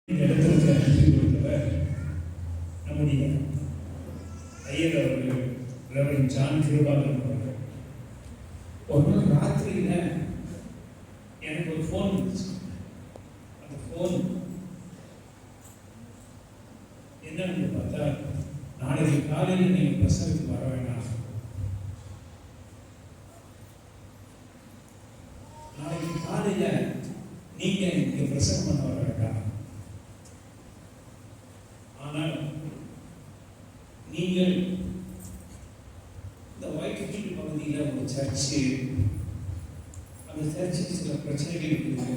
இந்த இடத்திற்கு அனுப்பி கொடுத்தவர் நம்முடைய ஐயர் அவர்கள், ரெவரண்ட் ஜான் கிருபாகரன் அவர்கள். ஒரு நாள் ராத்திரியில் எனக்கு ஒரு ஃபோன் வந்துச்சு. அந்த ஃபோன் என்னன்னு பார்த்தா, நாளைக்கு காலையில் நீங்கள் பிரசவத்துக்கு வர வேண்டாம், நாளைக்கு காலையில் நீங்கள் இங்கே பிரசவம் பண்ண வர வேண்டாம், ஆனால் நீங்கள் இந்த வயிற்று பகுதியில் ஒரு சர்ச்சு, அந்த சர்ச்சுக்கு சில பிரச்சனைகள் இருக்குது,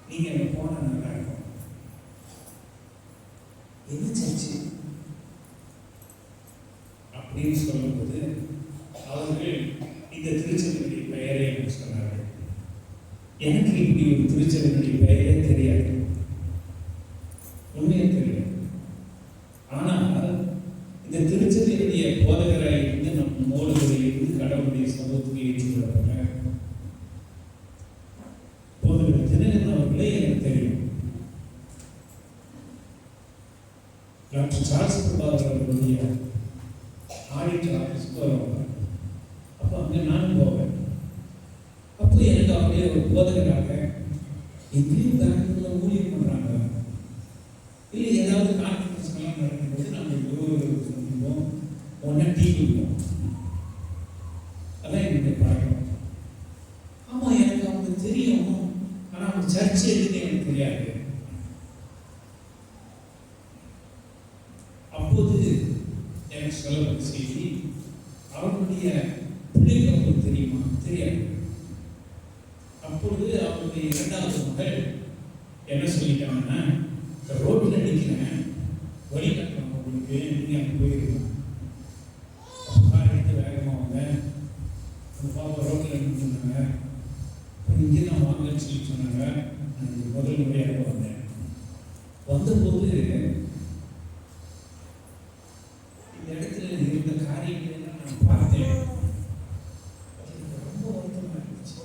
நீங்கள் அங்கே போனால் நல்லா இருக்கும். என்ன சர்ச்சு அப்படின்னு சொல்லும்போது அவர்கள் இந்த திருச்சபையுடைய பெயரை எனக்கு சொன்னார்கள். எனக்கு இப்படி ஒரு திருச்சபையுடைய பெயரே தெரியாது, உண்மையே தெரியாது. ஆனால் இந்த திருச்சபையுடைய போதகரை இருந்து நம் மூலங்களை இருந்து கடவுளுடைய சமூகத்துக்கு ஏற்றுக்கொள்ளப்பட்ட போதகர் தினகரன் அவர்களே எனக்கு தெரியும். டாக்டர் சார்ல்ஸ் பிரபாகர் அவர்களுடைய ஆடிட்டர் ஆஃபீஸ்க்கு வருவாங்க. அப்போ அங்கே நான் போவேன். அப்போ எனக்கு அப்படியே ஒரு போதகராக எங்கேயும் பேங்கில் ஊழியம் பண்ணுறாங்க, இல்லை ஏதாவது கான்ஃபரன்ஸ் எல்லாம் நடக்கும்போது நம்ம குருவர்களுக்கு சந்திப்போம், ஒன்றா டீ குடிப்போம். அதான் என்னுடைய பழக்கம். ஆமாம், எனக்கு அவங்க தெரியும், ஆனால் அவங்க சர்ச்சை எதுன்னு எனக்கு தெரியாது. அப்போது எனக்கு சொல்லப்பட்ட செய்தி, அவர்களுடைய பிள்ளைகள் அவங்களுக்கு தெரியுமா? தெரியாது. அப்பொழுது அவருடைய இரண்டாவது மகள் என்ன சொல்லிட்டாங்கன்னா, ரோட்டில் நிற்கிறேன், வழிகாட்டுறாங்க உங்களுக்கு, நீங்கள் அங்கே போயிருக்கோம், கார் எடுத்து வேகமாக வாங்க, அந்த பாப்பா ரோட்டில் நின்றுருந்தாங்க, அப்புறம் இங்கே தான் வாங்கன்னு சொல்லி சொன்னாங்க. நான் முதல் முறையாக வந்தேன். வந்தபோது இந்த இடத்துல இருந்த காரியங்களை நான் பார்த்தேன். ரொம்ப வருத்தமாக இருந்துச்சு.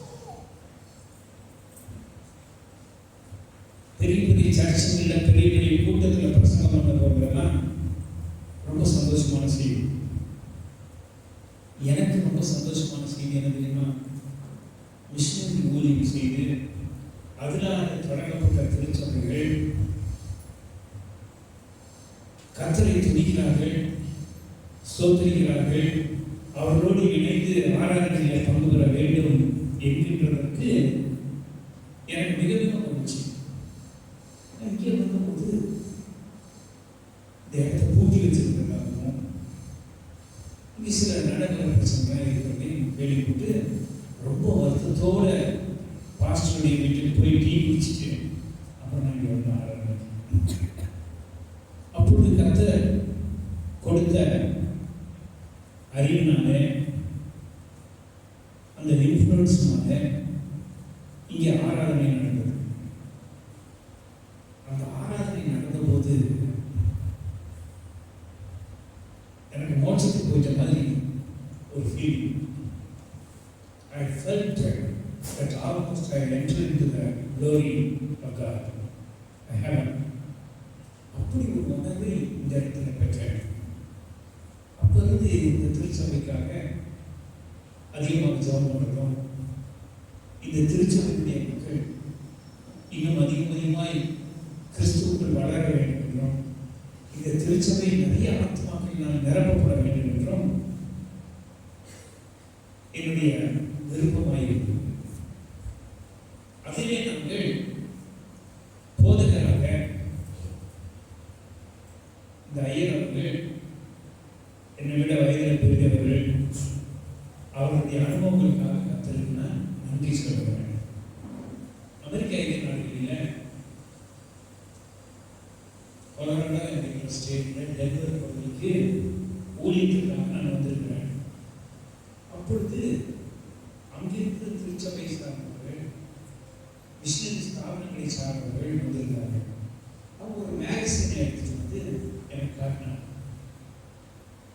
பெரிய பெரிய சர்ச்சுகளில் பெரிய பெரிய கூட்டத்தில் பிரசங்கம் பண்ணுறவங்கெல்லாம் ரொம்ப சந்தோஷமான செய்தி. எனக்கு ரொம்ப சந்தோஷமான செய்தி என்ன தெரியுமா? மிஷனரி ஊழியம் செய்து அதனால் தொடங்கப்பட்ட திருச்சபைகள் கர்த்தரை துதிக்கிறார்கள், ஸ்தோத்திரிக்கிறார்கள், அவர்களோடு இணைந்து ஆராதனையில் பங்கு பெற வேண்டும் என்கின்றதற்கு எனக்கு மிக மிக மகிழ்ச்சி. இங்கே வந்தபோது இந்த இடத்தை பூட்டி வச்சிருக்கிறாங்க, இங்கே சில நடக்கிற பிரச்சனை இருக்கிறதை கேள்விப்பட்டு ரொம்ப வருத்தத்தோட பாஸ்டருடைய வீட்டுக்கு போய் டீ குடிச்சிட்டு அப்புறம் நான் இங்கே வந்து ஆராதனை. அப்பொழுது கர்த்தர் கொடுத்த அறிவினாலே, அந்த இன்ஃப்ளூயன்ஸ்னால இங்கே ஆராதனை நடந்தது. அந்த ஆராதனை நடந்தபோது எனக்கு மோட்சத்துக்கு போயிட்ட மாதிரி ஒரு feeling. I felt that almost I entered into the glory of God. I have அப்படி ஒரு உணர்வை இந்த இடத்துல பெற்றேன். அப்போ இருந்து இந்த திருச்சபைக்காக அதிகமாக ஜெபம் பண்ணுறோம். இந்த திருச்சபையுடைய மக்கள் இன்னும் அதிகமாய் கிறிஸ்துவுக்குள் வளர வேண்டும் என்றும், இந்த திருச்சபை நிறைய ஆத்மாக்களினால் நிரப்பப்பட வேண்டும் என்றும் என்னுடைய விருப்பமாயிருக்கிறது. அதிலே நாங்கள் போதகராக இந்த ஐயர் அவர்கள் என்னை விட வயதில் பெரியவர்கள், அவருடைய அனுபவங்களுக்காக கர்த்தருக்கு நான் நன்றி சொல்லுவேன். அமெரிக்க ஐக்கிய நாடுகளில் கொலராடோ என்கிற ஸ்டேட்டில் டென்வர் பகுதிக்கு ஊழியத்திற்காக நான் வந்திருக்கிறேன். அப்பொழுது அங்கிருக்கிற திருச்சபை சார்ந்தவர்கள், மிஷனரி ஸ்தாபனங்களை சார்ந்தவர்கள் வந்திருந்தார்கள். அவங்க ஒரு மேகசினை எடுத்துட்டு வந்து எனக்கு காட்டினாங்க.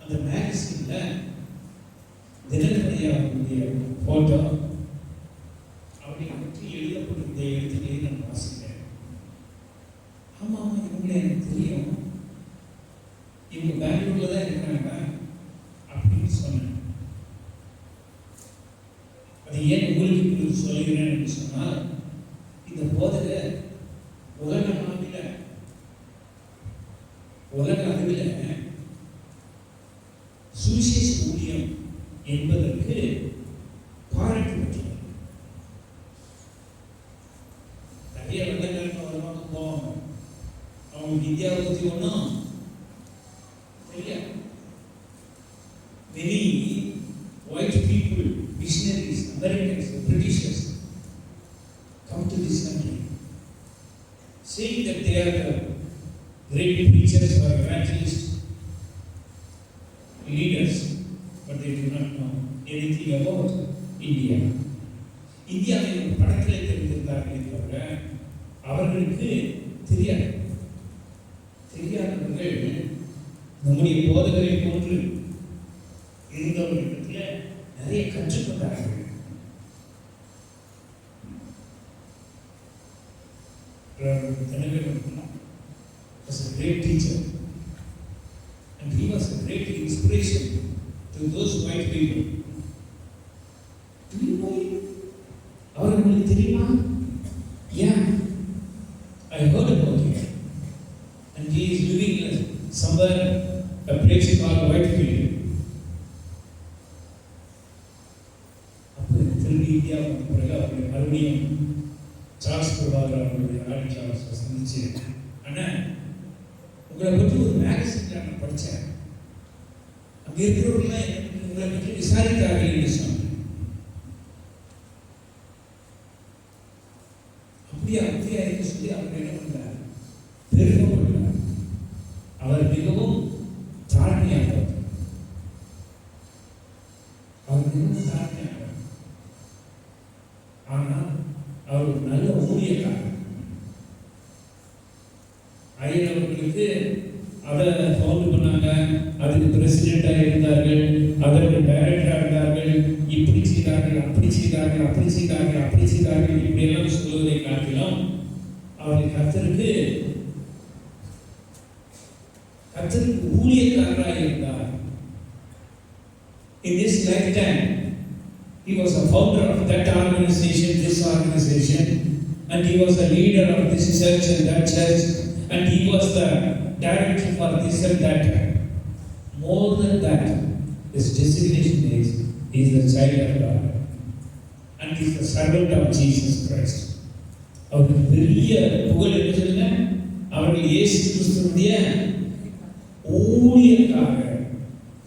அந்த மேகசினில் தினகரனுடைய ஃபோட்டோ அப்படி பற்றி எழுதப்பட்டிருந்த எழுத்துக்களை நான் வாசித்தேன். ஆமாம், உங்களை எனக்கு தெரியும், இவங்க பெங்களூர்ல தான் இருக்கிறாங்க அப்படின்னு சொன்னேன். அது ஏன் உங்களுக்கு சொல்லுகிறேன் என்று சொன்னால், இந்த போதனை உலக அளவில் சுவிசேஷ ஊழியம் என்பதற்கு பாராட்டு பெற்றது. நிறைய வெள்ளக்காரங்க வருவாங்க போவாங்க, அவங்களுக்கு இந்தியாவை பற்றி ஒன்றும் தெரியாது. Many white people, missionaries, Americans, Britishers come to this country saying that they are the great preachers or evangelists, leaders, but they do not know anything about India. இந்தியாவின் படத்திலே தெரிந்திருந்தார்களே தவிர அவர்களுக்கு தெரியாதவர்கள் நம்முடைய போதகரை போன்று இருந்தவர்களிடத்தில் நிறைய கற்றுக்கொண்டார்கள். Was a great teacher, and he was a great inspiration to those white people. Do you know him? அவர் உங்களுக்கு தெரியுமா? Yeah, I heard about him, and he is living somewhere, a place called Whitefield. அப்போ திரும்பி India வந்த பிறகு அவருடைய மறுபடியும் Charles Prabhakar அவருடைய ஆடி சார்ல்ஸை சந்திச்சு, ஆனால் உங்களை பற்றி ஒரு மேகசின்ல நான் படித்தேன், அங்கே இருக்கிறவர்களாம் உங்களை பற்றி விசாரித்தார்கள் என்று சொன்னாங்க. அப்படியா என்று சொல்லி அவர் என்ன பண்ணார், பெருமைப்பட்டார். அவர் மிகவும் தாழ்மையானவர். ஆனால் அவர் ஒரு நல்ல ஊழியக்காரர். ஐயனவர்களுக்கு அதை ஃபவுண்ட் பண்ணாங்க, அதுக்கு பிரசிடெண்டாக இருந்தார்கள், அதற்கு டைரக்டராக இருந்தார்கள், இப்படி செய்தார்கள், அப்படி செய்தார்கள், அப்படி செய்தார்கள், அப்படி செய்தார்கள், இப்படியெல்லாம் சொல்வதை காட்டிலும் அவர்கள் கர்த்தருக்கு ஊழியக்காரராக இருந்தார். In his lifetime, he was a founder of that organization, this organization, and he was a leader of this church and that church, and he was the director for this and that. More than that, his designation is he is the child of God, and he is the servant of Jesus Christ. அவருக்கு பெரிய புகழ் என்ன சொல்லுங்க, அவர்கள் இயேசு கிறிஸ்துவுடைய ஊழியக்காரர்.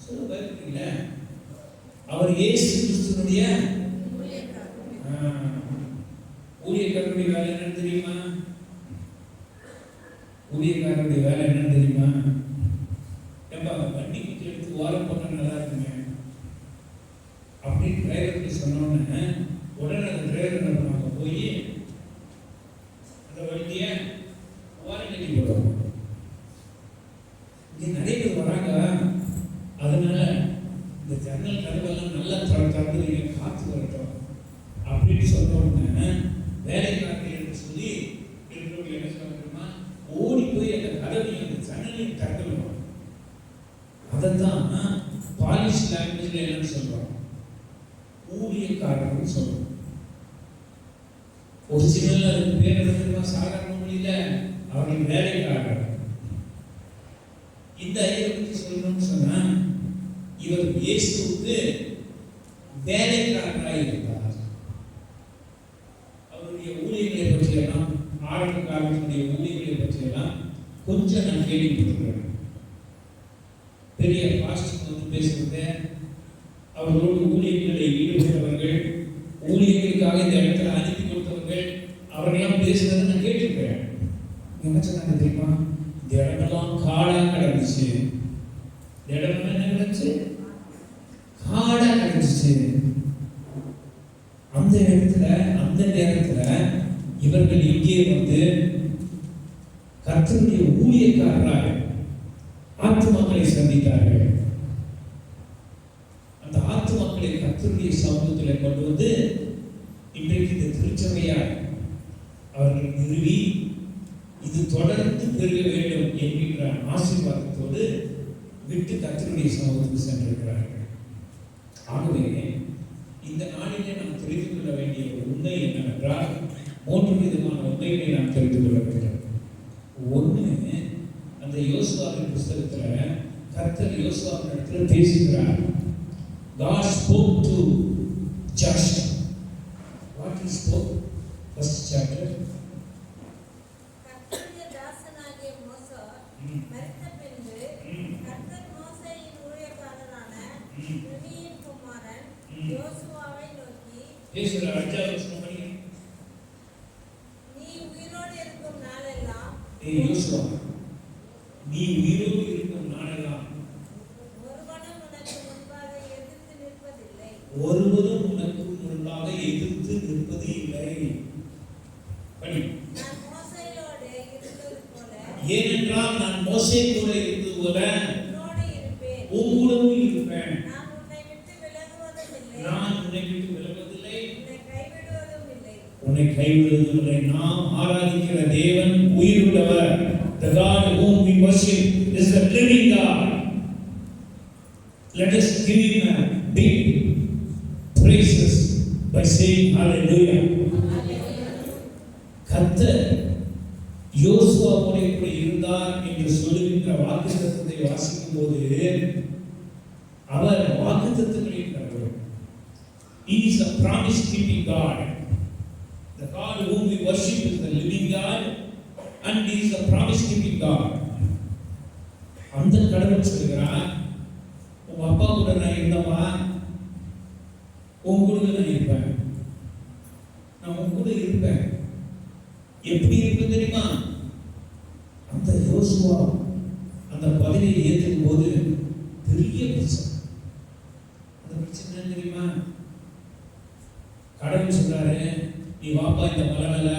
சொல்ல பயப்படுறீங்களா? அவர் இயேசு கிறிஸ்துவுடைய ஊழியக்காரருடைய வேலை என்னன்னு தெரியுமா? ஊழியக்காரருடைய வேலை என்னன்னு தெரியுமா? ஏப்பா வண்டி குச்சி எடுத்து ஓரம் போட்டா நல்லா இருக்குங்க அப்படின்னு டிரைவருக்கு சொன்னோன்னு உடனே அந்த டிரைவர் என்ன பண்ணுவாங்க, போய் அந்த வண்டியை ஓரம் கட்டி போடுவாங்க. இங்கே நிறைய பேர் வராங்க, அதனால இந்த ஜன்னல் கதவெல்லாம் நல்லா திறந்து காற்று வரட்டும் அப்படின்னு சொன்ன உடனே வேலைக்காரர்கள் என்று சொல்லி இருக்கிறவங்க என்ன சொல்லுமா, ஓடி போய் அந்த கதவையும் அந்த ஜன்னலையும் திறந்துடுவாங்க. அதைத்தான் பாலிஷ் லாங்குவேஜ்ல என்னன்னு சொல்றோம், ஊழியக்காரர்னு சொல்றோம். ஒரிஜினல் அதுக்கு பேர் எடுத்துருமா, சாதாரண மொழியில அவர்கள் வேலைக்காரர். இந்த ஐயரை பற்றி சொல்லணும்னு சொன்னா, இவர் இயேசுவுக்கு வேலைக்காரராக இருந்தார். அவருடைய ஊழியர்களை பற்றியெல்லாம், ஆரம்ப காலத்தினுடைய ஊழியர்களை பற்றியெல்லாம் கொஞ்சம் நான் கேள்விப்பட்டிருக்கிறேன். பெரிய பாஸ்டர் வந்து பேசுறது, அவர்களோடு ஊழியர்களை ஈடுபட்டவர்கள், ஊழியர்களுக்காக இந்த இடத்துல அனுப்பி கொடுத்தவர்கள், அவர்களெல்லாம் பேசுறதை நான் கேட்டிருக்கிறேன். என்ன சொன்னாங்க தெரியுமா? இந்த இடமெல்லாம் காடா கிடந்துச்சு. இந்த இடம் என்ன கிடந்துச்சு? காடா கிடந்துச்சு. அந்த இடத்துல அந்த நேரத்துல இவர்கள் இங்கே வந்து கர்த்தருடைய ஊழியக்காரராக ஆத்துமாக்களை சந்தித்தார்கள். அந்த ஆத்துமாக்களை கர்த்தருடைய சமூகத்தில் கொண்டு வந்து இன்றைக்கு இந்த திருச்சபையார் அவர்கள் நிறுவி இது தொடர்ந்து பெருக வேண்டும் என்கின்ற ஆசீர்வாதத்தோடு விட்டு கர்த்தருடைய சமூகத்துக்கு சென்றிருக்கிறார்கள். ஆகவே இந்த நாளிலே நாம் தெரிந்து கொள்ள வேண்டிய ஒரு உண்மை என்னவென்றால் 3 விதமான உண்மைகளை நாம் தெரிந்து கொள்ள வேண்டும். ஒன்று, அந்த யோசுவாவின் புஸ்தகத்தில் கர்த்தர் யோசுவாவின் இடத்துல பேசுகிறார். God spoke to Joshua. What he spoke? First chapter. கர்த்தருடைய தாசனாகிய மோசே மரித்த பின்பு கர்த்தர் மோசேயின் ஊழியக்காரனான நூனின் குமாரன் யோசுவாவை நோக்கி பேசுகிறார். 5வது வசனம் படிங்க. நீ உயிரோடு இருக்கும் நாளெல்லாம் யோசுவா, நீ உயிரோடு இருக்கும் நாளெல்லாம் ஒருவனும் உனக்கு முன்பாக எதிர்த்து நிற்பதில்லை. ஒருவரும் உனக்கு முன்பாக எதிர்த்து நிற்பது இல்லை. படி. நான் மோசேயோடு இருந்தது போல, ஏனென்றால் நான் மோசே கூட இருந்தது போல உன்னோடு இருப்பேன். உங்களுடன் இருப்பேன். நான் உன்னை விட்டு விலகுவதும் இல்லை. நான் உன்னை விட்டு விலகுவதில்லை, உன்னை கைவிடுவதும் இல்லை. உன்னை கைவிடுவதில்லை. நாம் ஆராதிக்கிற தேவன் உயிருள்ளவர். The God whom we worship is the living God. Let us give him a big praises by saying hallelujah. கர்த்தர் யோசுவாவோடு கூட இருந்தார் என்று சொல்லுகின்ற வாக்குத்தத்தத்தை வாசிக்கும் போது அவர் வாக்குத்தத்தங்களின் கடவுள். He is a promise keeping God. The God whom we worship is the living God and he is a promise keeping God. அந்த கடவுள் சொல்கிறார், உங்க அப்பா கூட நான் இருந்தவா, உங்க கூட நான் இருப்பேன், நான் உங்க கூட இருப்பேன். எப்படி இருப்பேன் தெரியுமா? அந்த யோசுவா அந்த பதவியை ஏற்றுக்கும் போது பெரிய பிரச்சனை. அந்த பிரச்சனை என்ன தெரியுமா? கடவுள் சொல்றாரு, நீ வாப்பா இந்த மலை மேல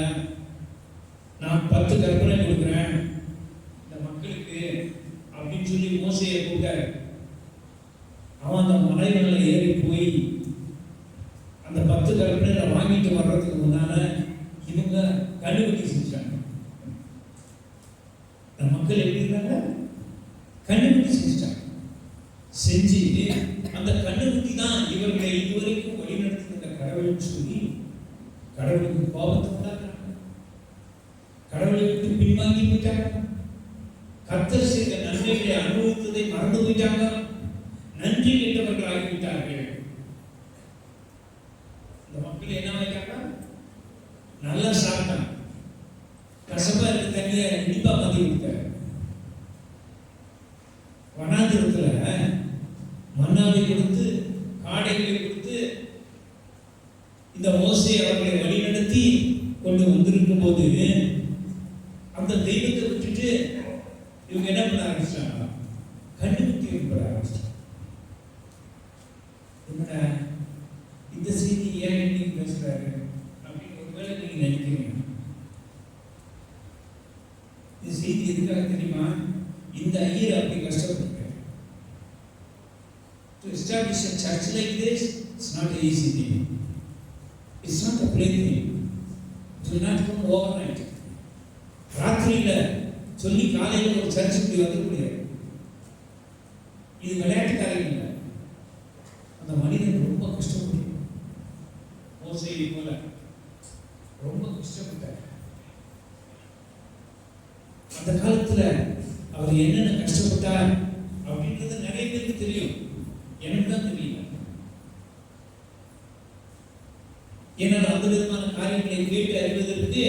நான் 10 கற்பனை கொடுக்குறேன் இந்த மக்களுக்கு அப்படின்னு சொல்லி மோசையை கூப்பிட்டாரு. அவன் அந்த மலை மேல ஏறி போய் அந்த 10 கற்பனை வாங்கிட்டு வர்றதுக்கு முன்னால இவங்க கண்ணுக்குட்டி செஞ்சாங்க. இந்த மக்கள் எப்படி இருந்தாங்க? கண்ணுக்குட்டி செஞ்சாங்க. செஞ்சு அந்த கண்ணுக்குட்டி தான் இவர்களை இதுவரைக்கும் வழிநடத்துகிற கடவுள்னு சொல்லி கடவுளுக்கு கோபத்தை உண்டாக்குறாங்க. கடவுளை விட்டு பின்வாங்கி போயிட்டாங்க. கர்த்தர் செய்த நன்மைகளை அனுபவித்ததை மறந்து போயிட்டாங்க. நன்றி கெட்டவர்கள் ஆகிவிட்டார்கள். இந்த மக்கள் என்ன ஆயிட்டாங்க? நல்லா சாப்பிட்டாங்க, கசப்பா இருக்க தண்ணியை இனிப்பா மாத்தி கொடுத்தாரு. வனாந்திரத்துல மன்னாவை கொடுத்து காடைகளை கொடுத்து இந்த மோசே அவர்களை வழிநடத்தி கொண்டு வந்திருக்கும் போது அந்த தெய்வத்தை விட்டுட்டு இவங்க என்ன பண்ண ஆரம்பிச்சாங்க? கண்ணுக்குட்டி ஏற்பட ஆரம்பிச்சாங்க. என்னடா இந்த செய்தி ஏன் இன்னைக்கு பேசுறாரு அப்படின்னு ஒருவேளை நீங்க நினைக்கிறீங்க. இந்த செய்தி எதுக்காக தெரியுமா? இந்த ஐயர் அப்படி கஷ்டப்பட்டு to establish a church like this, it's not an easy thing. It's not a plain thing. It will not come overnight. ராத்திரியில சொல்லி காலையில ஒரு சர்ச்சுக்கு வந்து முடியாது. இது விளையாட்டு காரியம் இல்லை. அந்த மனிதன் ரொம்ப கஷ்டப்பட்டார். மோசேயை போல ரொம்ப கஷ்டப்பட்டார். அந்த காலத்துல அவர் என்னென்ன கஷ்டப்பட்டார் அப்படின்றது நிறைய பேருக்கு தெரியும். எனக்கு தான் தெரியல. ஏன்னா அந்த விதமான காரியங்களை கேட்டு அறிவதற்கு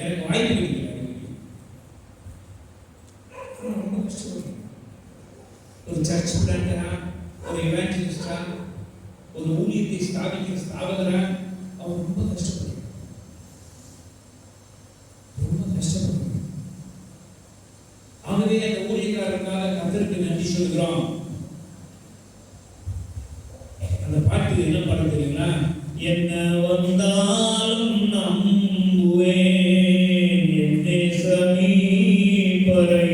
எனக்கு வாய்ப்பு கிடைக்கல. ரொம்ப கஷ்டப்படுறேன். ஒரு சர்ச் பிளான்டரா, ஒரு எவாஞ்சலிஸ்டா, ஒரு ஊழியத்தை ஸ்தாபிக்கிற ஸ்தாபகரா அவன் ரொம்ப கஷ்டப்படுறான். ரொம்ப கஷ்டப்படுறான். ஆகவே அந்த ஊழியக்காரருக்காக கர்த்தருக்கு நன்றி சொல்கிறோம். அந்த பாட்டு என்ன பாடம் தெரியுங்களா? என்ன வந்தாலும் நம்புவேன் என் நேசமீ பரை,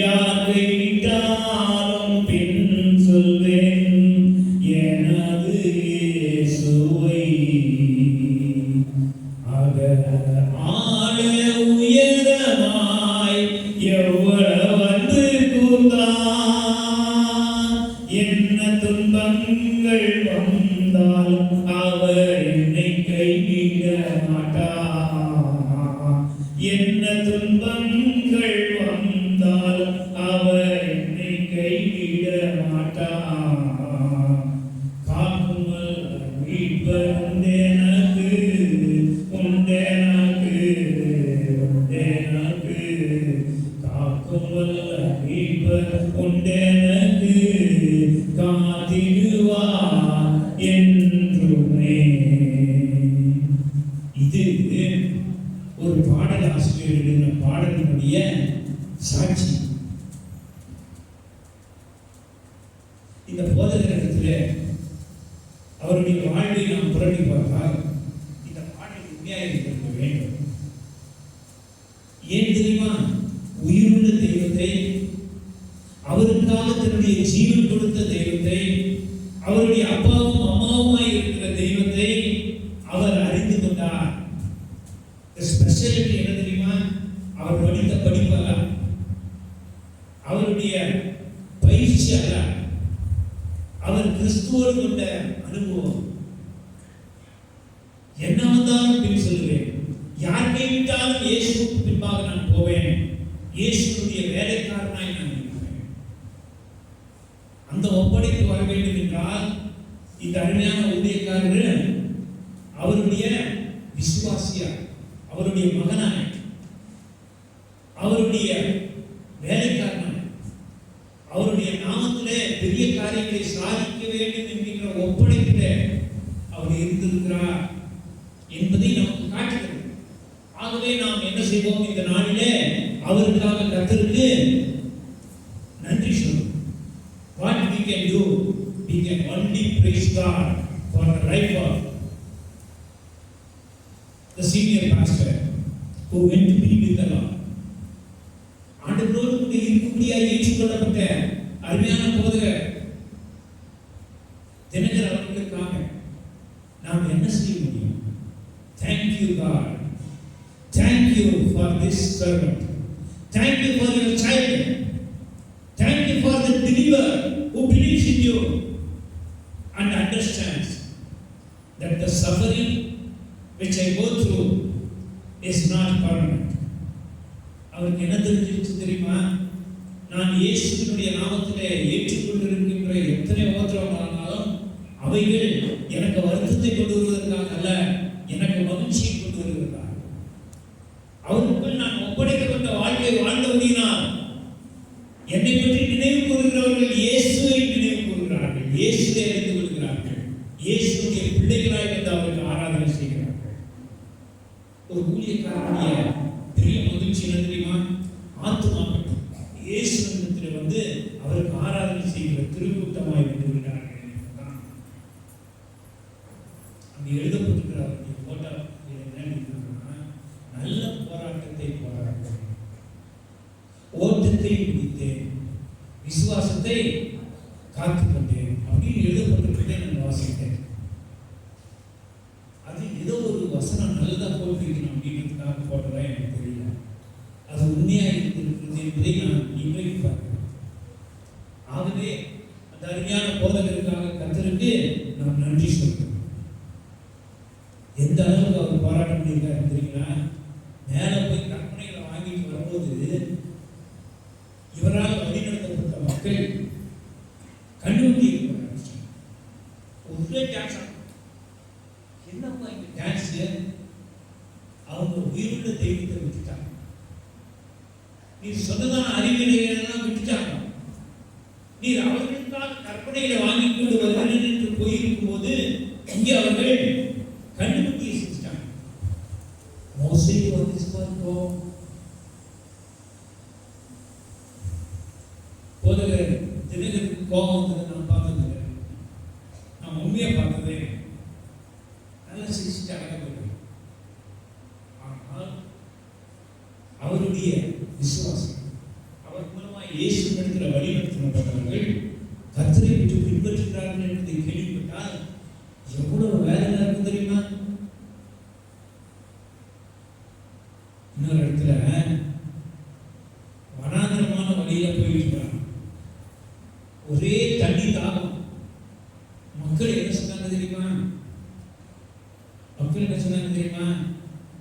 யார் கைவிட்டாலும் பின் சொல்வேன் எனது இயேசுவை. ஆக ஆள பாரமாய் எவ்வளவு வந்து கூர்ந்தான். என்ன துன்பங்கள் வந்தாலும் அவர் என்னை கைவிட மாட்டார். என்ன துன்பங்கள் வந்தாலும் அவர் என்னை கைவிட மாட்டார். காக்குமல் மீட்பர் உண்டெனக்கு, உண்டெனக்கு, உண்டெனக்கு. காக்குமல் மீட்பர் உண்டெனக்கு, காத்திடுவார் என்றுமே. இது ஒரு பாடலாசிரியர் எழுதின பாடலினுடைய சாட்சி. இந்த போதகரிடத்தில் அவருடைய வாழ்வை நாம் புரட்டி பார்த்தால் இந்த பாடல் உண்மையாக இருக்க வேண்டும். ஏன் தெரியுமா? உயிருள்ள தெய்வத்தை, அவருக்காக தன்னுடைய ஜீவன் கொடுத்த தெய்வத்தை, அவருடைய அப்பாவும் அம்மாவுமாய் இருக்கிற தெய்வத்தை அவர் அறிந்து கொண்டார். ஸ்பெஷாலிட்டி என்ன தெரியுமா? அவர் படித்த படிப்பு அல்ல, அவருடைய பயிற்சி அல்ல, அவர் கிறிஸ்துவோடு கொண்ட அனுபவம். என்ன வந்தாலும் பின் சொல்லுவேன், யார் கைவிட்டாலும் இயேசுவுக்கு பின்பாக நான் போவேன், இயேசுடைய வேலைக்காரனாய் நான் இருக்கிறேன். அந்த ஒப்படைப்பு வர வேண்டும் என்றால் இந்த அருமையான ஊழியக்காரர் அவருடைய விசுவாசியா, அவருடைய மகனாய், அவருடைய வேலைக்காரனாய், அவருடைய நாமத்திலே பெரிய காரியங்களை சாதிக்க வேண்டும் என்கின்ற ஒப்படைப்பிலே அவர் இருந்திருக்கிறார் என்பதை நமக்கு காட்டுகிறது. ஆகவே நாம் என்ன செய்வோம்? இந்த நாளிலே அவருக்காக கர்த்தருக்கு நன்றி சொல்லுவோம். What we can do, we can only praise God for the life of the senior pastor who went to be with the Lord. ஆண்டவரோடு கூட இருக்கும்படியாக ஏற்றுக்கொள்ளப்பட்ட அருமையான போதகர் தினகர் அவர்களுக்காக நாம் என்ன செய்ய முடியும்? Thank you God. Thank you for this servant. Thank you for your child. Thank you for the believer who believes in you and understands that the suffering which I go through is not permanent. அவருக்கு என்ன தெரிஞ்சிருச்சு தெரியுமா? நான் இயேசுவினுடைய நாமத்திலே ஏற்றுக்கொண்டிருக்கின்ற எத்தனை உபத்திரவமானாலும் அவைகள் எனக்கு வருத்தத்தை கொண்டு வருவதற்காக அல்ல, எனக்கு மகிழ்ச்சியை கொண்டு வருவதற்காக. அவருக்குள் நான் ஒப்படைக்கப்பட்ட வாழ்க்கை வாழ்ந்தபடியினால் என்னை பற்றி நினைவு கூறுகிறவர்கள் இயேசுவை நினைவு கூறுகிறார்கள், இயேசுவை அறிந்து கொள்கிறார்கள், இயேசுடைய பிள்ளைகளாய் வந்து அவருக்கு ஆராதனை செய்கிறார்கள். ஒரு ஊழியக்காரனுடைய பெரிய மகிழ்ச்சி என்ன தெரியுமா? ஆத்துமாக்கள் இயேசுவிடத்தில் வந்து அவருக்கு ஆராதனை செய்கிற திருக்கூட்டமாய் வந்து விடுகிறார்கள். அங்கே எழுதப்பட்டிருக்கிற அவருடைய போட்டோ என்ன எழுதியிருக்காங்கன்னா, நல்ல போராட்டத்தை போராடுகிறேன், ஓட்டத்தை முடித்தேன், விசுவாசத்தை காத்துக்கொண்டேன் அப்படின்னு எழுதப்பட்டிருக்கிறதை நான் வாசித்தேன். அது ஏதோ ஒரு வசனம் நல்லதாக போட்டிருக்கணும் அப்படின்றதுக்காக போட்டதா எனக்கு தெரியல. அது உண்மையாக இருக்கிறது என்பதை நான் இன்றைக்கு பார்க்கிறேன். ஆகவே அந்த அருமையான போதகருக்காக கர்த்தருக்கு நாம் நன்றி சொல்கிறோம். எந்த அளவுக்கு அவர் பாராட்ட முடியிருக்காரு தெரியுங்களா? மேலே போய் கற்பனைகளை வாங்கிட்டு வரும்போது இவரால் வழிநடத்தப்பட்ட மக்கள் கண்டுபிடி ஒரே டான்ஸ். என்னப்பா இந்த டான்ஸ்? அவங்க உயிருள்ள தெய்வத்தை விட்டுட்டாங்க. நீ சொன்னதான அறிவியலையெல்லாம் விட்டுட்டாங்க. நீர் அவர்களுக்காக கற்பனைகளை வாங்கி கொண்டு வருகிறேன் என்று போயிருக்கும் போது இங்கே அவர்கள் கண்டுபிடியை செஞ்சுட்டாங்க. மோசே வந்து போதகர் தினகருக்கு கோபம் வந்ததை நான் பார்த்ததில்லை. நான் உண்மையாக பார்த்ததே நல்லா சிரிச்சுட்டு அடக்கப்பட்டது. ஆனால் அவருடைய விசுவாசம், அவர் மூலமாக இயேசு நடக்கிற வழிநடத்தப்பட்டவர்கள் கர்த்தரை விட்டு பின்பற்றுகிறார்கள் என்பதை கேள்விப்பட்டால் எவ்வளவு வேதனை இருக்கும் தெரியுமா? இன்னொரு இடத்துல தெரியுமா?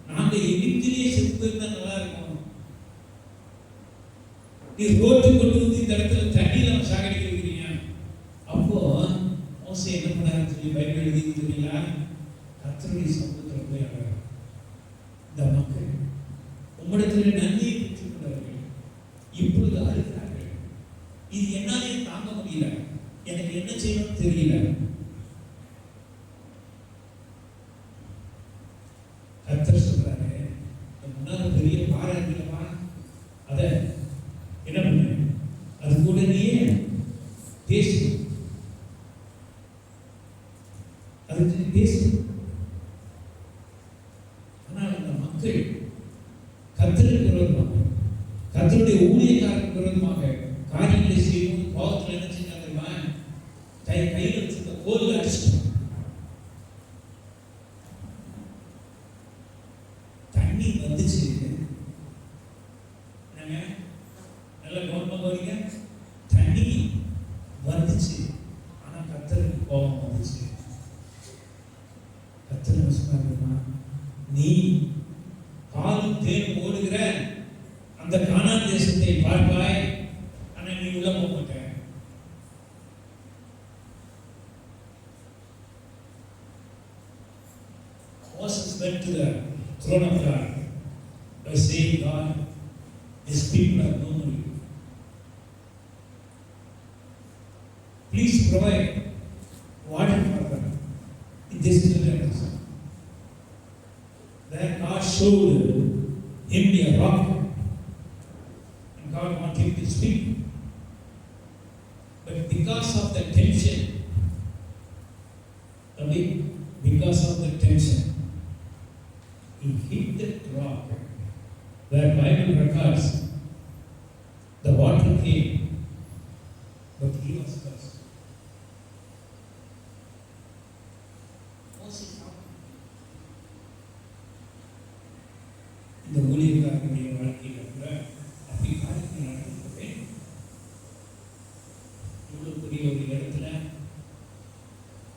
நாங்க எகிப்திலேயே செத்து போயிருந்தா நல்லா இருக்கும். நீ ரோட்டு கொண்டு வந்து இந்த இடத்துல தண்ணியில சாகடிக்க வைக்கிறீங்க. அப்போ மோசே என்ன பண்ணாருன்னு சொல்லி பைபிள் எழுதி தெரியுங்களா? கர்த்தருடைய சமூகத்தில் போய் அவர் இந்த மக்கள் உம்மிடத்தில் நன்மையை பெற்றுக் கொண்டார்கள், இப்பொழுது அழுகிறார்கள். இது என்னாலே தாங்க முடியல, எனக்கு என்ன செய்யணும்னு தெரியல. கர்த்தர் சொல்றாரு, முன்னால பெரிய பாறை இருக்குல்லவா, அதை என்ன பண்ணு, அது கூட நீயே பேசு, அதுக்கு பேசு. ஆனால் அந்த மக்கள் கர்த்தருக்கு விரோதமாக, கர்த்தருடைய ஊழியக்காரருக்கு விரோதமாக காரியங்களை செய்யும் கோபத்தில் என்ன செஞ்சாங்க? கையில் வச்சிருந்த கோல் அடிச்சுட்டாங்க. தண்ணி வந்துச்சு. என்னங்க நல்ல கவனமா போறீங்க? தண்ணி வந்துச்சு, ஆனா கர்த்தருக்கு கோபம் வந்துச்சு. கர்த்தர் சொன்னாருன்னா, நீ பாலும் தேன் ஓடுகிற அந்த கானான் தேசத்தை பார்ப்பாய், ஆனா நீ உள்ள போக மாட்ட. Moses went to the throne of God by saying, God, these people are no more. Please provide water for them in this wilderness. Then God showed him a rock, and God wanted him to speak. But because of the tension, he hit that rock where Bible records the water came, but he was cursed. Moses, இந்த ஊழியக்காரனுடைய வாழ்க்கையில் கூட அப்படி காரியங்கள் நடந்தது. இவ்வளவு பெரிய ஒரு இடத்துல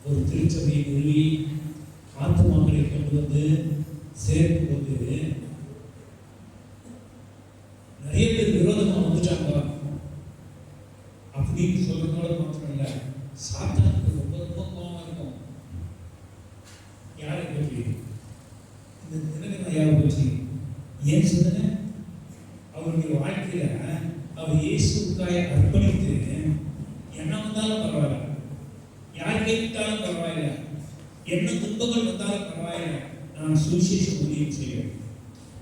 ஒரு திருச்சபையை நிறுவி ஆத்துமாக்களை கொண்டு வந்து சேர்க்கும் போது நிறைய பேர் விரோதமா வந்துட்டாங்க. அப்படின்னு சொல்றதோட மாத்திரம் இல்ல, சாத்தானுக்கு ரொம்ப ரொம்ப கோபமா இருக்கும். யாரை பற்றி? இந்த தினகரையாவை பற்றி. ஏன் சொல்லுங்க? அவருடைய வாழ்க்கையில அவர் இயேசுக்காக அர்ப்பணித்து என்ன வந்தாலும் பரவாயில்ல, யார் கேட்டாலும் பரவாயில்ல, என்ன துன்பங்கள் வந்தாலும் பரவாயில்ல, நான் சுவிசேஷ ஊழியம் செய்வேன்,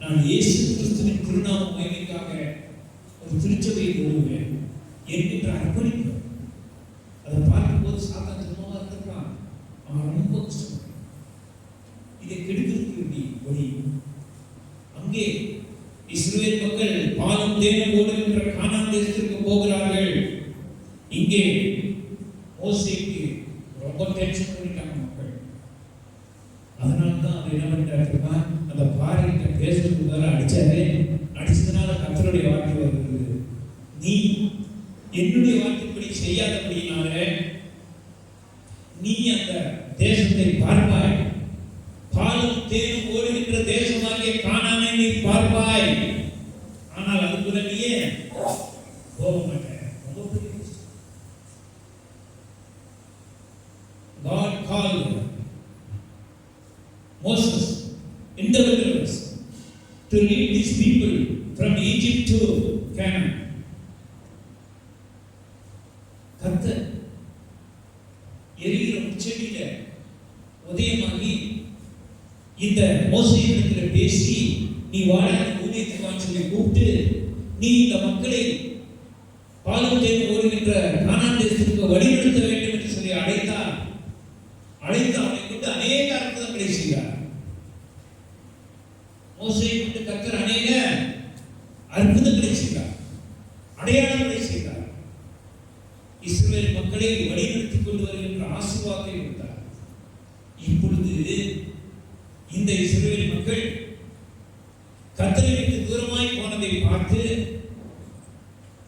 நான் இயேசு கிறிஸ்துவின் திருநாம மகிமைக்காக ஒரு திருச்சபையை நிறுவுவேன் என்கின்ற அர்ப்பணிப்பு. அதை பார்க்கும்போது சாத்தான் திரும்பமாக இருந்திருக்கான். அவன் ரொம்ப கஷ்டப்படுறான். இதை கெடுக்கிறதுக்கு வேண்டி வழி. அங்கே இஸ்ரவேல் மக்கள் பாலும் தேனும் ஓடுகின்ற கானான் தேசத்திற்கு போகிறார்கள். இங்கே மோசேக்கு ரொம்ப டென்ஷன் பண்ணிட்டாங்க மக்கள். அதனால்தான் அவர் என்ன பண்ணிட்டாருமா, அந்த பாறைகிட்ட பேசுறதுக்கு மேல அடிச்சாரு. அடிச்சதுனால கர்த்தருடைய வார்த்தை வருகிறது, நீ என்னுடைய வார்த்தைப்படி செய்யாதபடினால நீ அந்த தேசத்தை பார்ப்பாய், பாலும் தேனும் ஓடுகின்ற தேசமாகிய கானானை நீ பார்ப்பாய், ஆனால் அதுக்குள்ள நீயே போக மாட்டேன். God called Moses in the wilderness to lead these people from Egypt to Canaan. கர்த்தர் எரிகிற முச்செடியில உதயமாகி இந்த மோசேயிடத்தில் பேசி, நீ வாழ ஊழியத்துக்கு சொல்லி கூப்பிட்டு, நீ இந்த மக்களை பாலும் தேனும் ஓடுகின்ற கானான் தேசத்திற்கு வழிநடத்த வேண்டும் என்று சொல்லி அழைத்தார். அழைத்து அவனை கொண்டு அநேக அற்புதங்களை செய்தார். மோசேயை கொண்டு கர்த்தர் அநேக அற்புதங்களை செய்தார், அடையாளங்களை செய்தார். இஸ்ரவேல் மக்களை வழிநடத்திக் கொண்டு வருகின்ற ஆசீர்வாதத்தை கொடுத்தார். இப்பொழுது இந்த இஸ்ரவேல் மக்கள் கர்த்தரை விட்டு தூரமாய் போனதை பார்த்து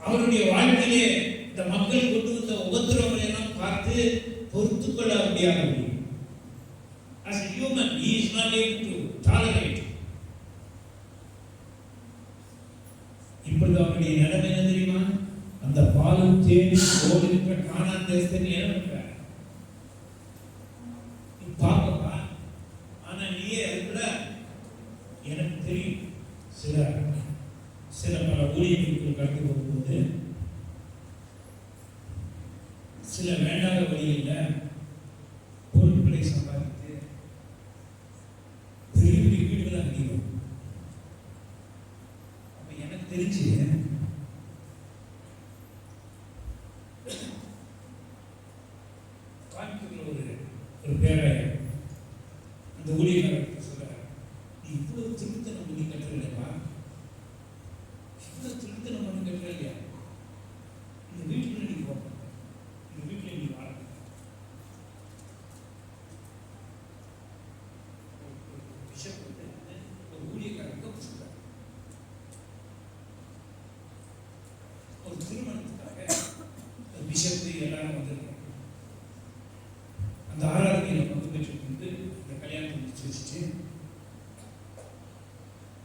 அவருடைய வாழ்க்கையிலே இந்த மக்கள் கொண்டு வந்த உபத்திரவங்களை எல்லாம் பார்த்து பொறுத்துக் கொள்ள முடியாது. As a human, he is not able to tolerate. இப்பொழுது அவருடைய நிலைமை என்ன தெரியுமா? அந்த பாலும் தேனும் ஓடுகின்ற கானான் தேசத்தை ஏற்பட்டார். நீ பாப்பா, ஆனா நீயே அதுக்குள்ள எனக்கு தெரியும். சில பல ஊழியர்களுக்கு கடந்து போகும்போது சில வேண்டாத வழியில் பொருட்களை சம்பாதித்து பெரிய பெரிய வீடுகளை அடிக்கும். அப்ப எனக்கு தெரிஞ்சு கோயம்புத்தூர்ல ஒரு பேராயர் அந்த ஊழியர்கள் சொல்ற, நீ இவ்வளவு திருத்தனம் பண்ணி கட்டுறா, இவ்வளவு திருத்தனம் பண்ணி கட்டுற இல்லையா, இந்த வீட்டுக்குள்ள நீ போ, இந்த வீட்டுல நீ வாழ. பிஷப் வந்து ஒரு ஊழியக்காரருக்கு சொல்றாரு, ஒரு திருமணத்துக்காக பிஷப் எல்லாரும் வந்திருக்காங்க. அந்த ஆராதனையில பங்கு பெற்றுக் கொண்டு இந்த கல்யாணத்தை முடிச்சு வச்சுட்டு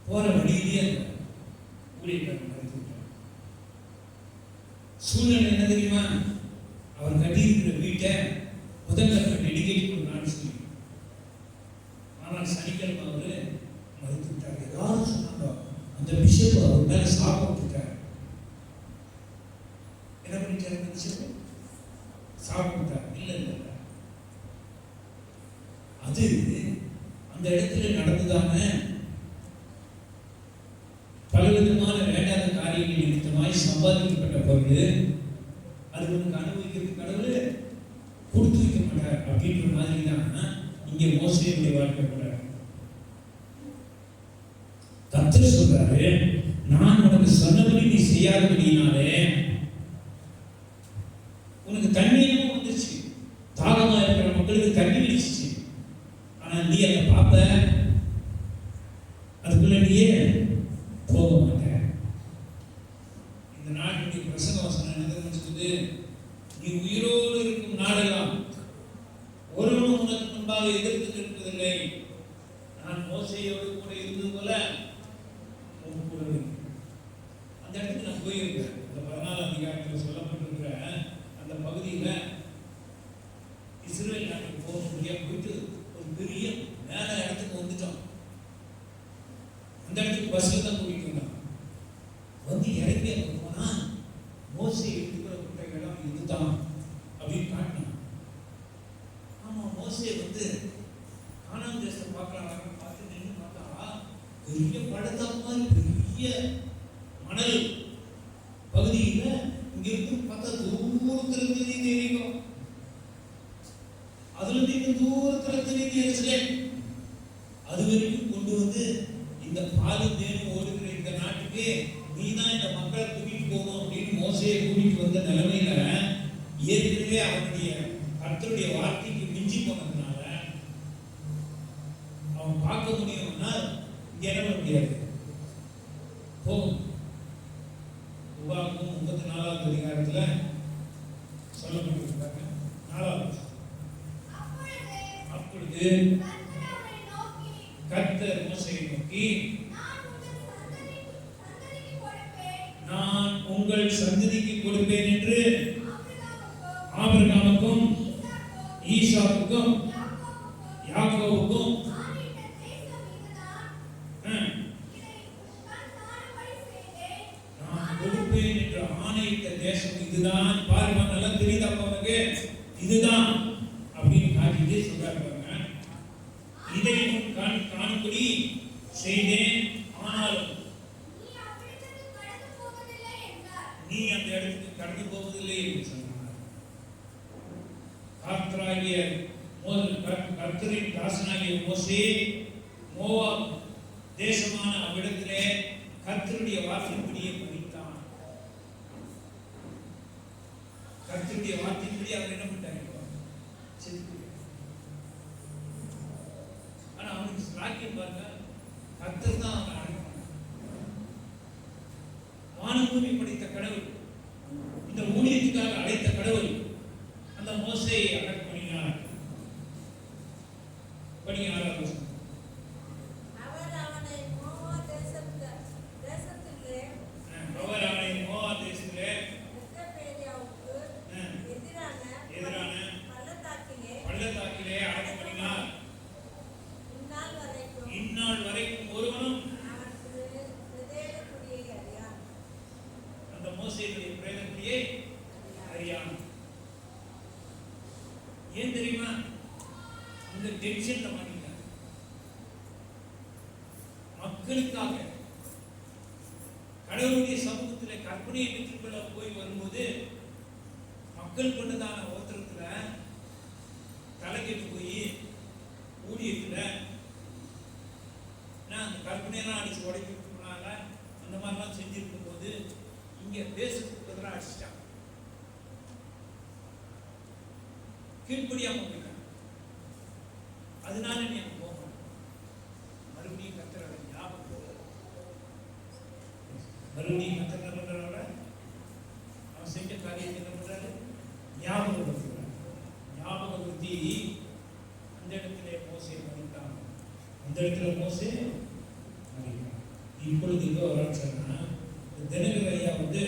போற வழியிலேயே அந்த ஊழியக்காரன் மறைத்து விட்டார். சூழ்நிலை என்ன தெரியுமா? அவர் கட்டியிருக்கிற வீட்டை முதல்ல டெடிகேட் பண்ணான்னு சொல்லி, ஆனால் சனிக்கிழமை அவரு மறுத்து விட்டார். எல்லாரும் சொன்னாங்க, அந்த பிஷப் அவர் மேல சாபம் விட்டுட்டார். என்ன பண்ணிட்டாரு? அந்த பிஷப் சாபம் விட்டார். இல்லை, அது அந்த இடத்துல நடந்ததான பலவிதமான வேண்டாத காரியங்கள் நிமித்தமாய் சம்பாதிக்கப்பட்ட பொருள் அது உனக்கு அனுபவிக்கிறது கடவுள் கொடுத்து வைக்க மாட்டார் அப்படின்ற மாதிரி தான் இங்கே மோசேயுடைய வாழ்க்கை போறாரு. கர்த்தர் சொல்றாரு, நான் உனக்கு சொன்னபடி நீ செய்யாதபடினாலே உனக்கு தண்ணீரும் வந்துச்சு, தாகமா இருக்கிற மக்களுக்கு தண்ணி கிடைச்சிச்சு. ஆனா நீ அதை பார்ப்ப, அதுக்குள்ள நீயே போக மாட்ட. இந்த நாட்டுடைய பிரசங்க வசனம் என்ன சொல்லுது? நீ உயிரோடு இருக்கும் நாடெல்லாம் ஒருவனும் உனக்கு முன்பாக எதிர்த்து நிற்பதில்லை. நான் மோசேயோடு கூட இருந்தது போல உன் கூட இருக்கிறேன். அந்த இடத்துக்கு நான் போயிருக்கேன். இந்த 14ஆம் அதிகாரத்தில் சொல்லப்பட்டிருக்கிற அந்த பகுதியில் இஸ்ரேல் நாட்டுக்கு போக முடியாது போயிட்டு பெரிய மேல இடத்துக்கு வந்துட்டோம். அந்த இடத்துக்கு பஸ்ல தான் கூட்டிட்டு வந்தோம். வந்து இறங்கி அங்க போனா மோசே இருக்கிற இடம் இதுதான் அப்படின்னு காட்டினான். ஆமா, மோசே வந்து கானான் தேசத்தை பார்க்கலாம் பார்த்து நின்று பார்த்தா பெரிய பள்ளத்தாக்கு மாதிரி பெரிய மணல் பகுதியில இங்க இருந்து பார்த்தா தூரத்துல இருந்து தெரியும். அதுல இருந்து தூரத்துல தெரியுது. அது வரைக்கும் கொண்டு வந்து இந்த பாலும் தேனும் ஓடுகிற இந்த நாட்டுக்கு நீ தான் இந்த மக்களை கூட்டிட்டு போகணும் அப்படின்னு மோசையை கூட்டிட்டு வந்த நிலைமையில ஏற்கனவே அவனுடைய கர்த்தருடைய வார்த்தைக்கு மிஞ்சி போனதுனால அவன் பார்க்க முடியும்னா இங்க என்ன பண்ண முடியாது. போகும். உபாகமம் 34ஆம் அதிகாரத்துல சொல்லப்பட்டிருக்காங்க. 4ஆவது அப்பொழுது கர்த்தர் மோசேயை நோக்கி, நான் உங்கள் சந்ததிக்கு கொடுப்பேன் என்று ஆபிரகாமுக்கும் ஈசாக்குக்கும் யாக்கோபுக்கும் நான் கொடுப்பேன் என்று ஆணையிட்ட தேசம் இதுதான். பாருங்க, நல்லா தெரியுதா அவனுக்கு? இதுதான் அப்படின்னு காட்டிட்டு சொல்றாங்க. இதை காணும்படி செய்தேன், ஆனாலும் நீ அந்த இடத்துக்கு கடந்து போவதில்லை என்று சொன்னார். கர்த்தரின் தாசனாகிய மோசே மோவாப் தேசமான அவ்விடத்திலே கர்த்தருடைய வார்த்தையின்படியே மரித்தான். கர்த்தருடைய வார்த்தையின்படி அவர் என்ன பண்ணிட்டார்? ஆனா அவனுக்கு ஸ்லாக்கியம் பாருங்க, கர்த்தர் தான் அவனை அடக்கம். வானபூமி படைத்த கடவுள், இந்த ஊழியத்துக்காக அழைத்த கடவுள் அந்த மோசேயை அடக்கம் பண்ணினார். 16ஆம் வசனம். ஏன் தெரியுமா? அந்த டென்ஷன்ல மாட்டிட்டாங்க. மக்களுக்காக கடவுளுடைய சமூகத்தில் கற்பனை வீட்டுக்குள்ள போய் வரும்போது மக்கள் கொண்டதான ஓத்திரத்துல தலைக்கெட்டு போய் ஊழியத்துல அந்த கற்பனையெல்லாம் அடிச்சு உடைக்கிறதுனால அந்த மாதிரிலாம் செஞ்சிருக்கும் போது இங்க பேசுறதுக்கு பதிலாக அடிச்சிட்டாங்க. கீழ்படியாம போயிட்டாங்க. அதனால நீ அங்க போகணும். மறுபடியும் கத்தரோட ஞாபகம், மறுபடியும் கத்தர் என்ன பண்றவர அவன் செஞ்ச காரியத்தை என்ன பண்றாரு? ஞாபகப்படுத்துறாரு. ஞாபகப்படுத்தி அந்த இடத்துல மோசே மறித்தான். அந்த இடத்துல மோசே மறித்தான். இப்பொழுது இதோ சொன்னா தினகர் ஐயா வந்து